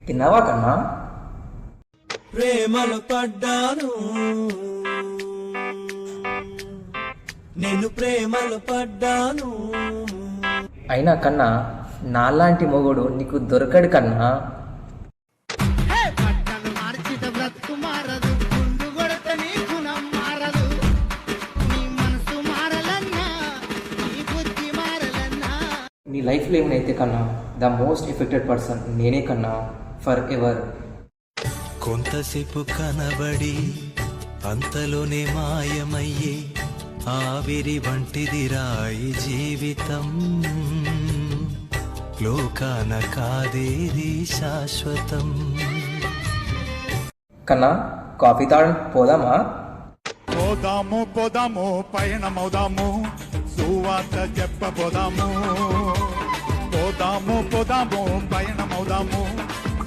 తిన్నావా కన్నా? ప్రేమలో పడ్డాను, నేను ప్రేమలో పడ్డాను. అయినా కన్నా నాలాంటి మొగుడు నీకు దొరకడు కన్నా. నీ లైఫ్లో ఏమైతే కన్నా ద మోస్ట్ ఎఫెక్టెడ్ పర్సన్ నేనే కన్నా, ఫర్ ఎవర్. కొంతసేపు కనబడి అంతలోనే మాయమయ్యే ఆవిరి వంటిది రాయి జీవితం, లోకాన కాదేది శాశ్వతం. కన్నా కాఫీ తాగడానికి పోదామా? పోదాము పోదాము పయనమవుదాము, సువార్త చెప్పబోదాము. పోదాము పోదాము పయనమవుదాము.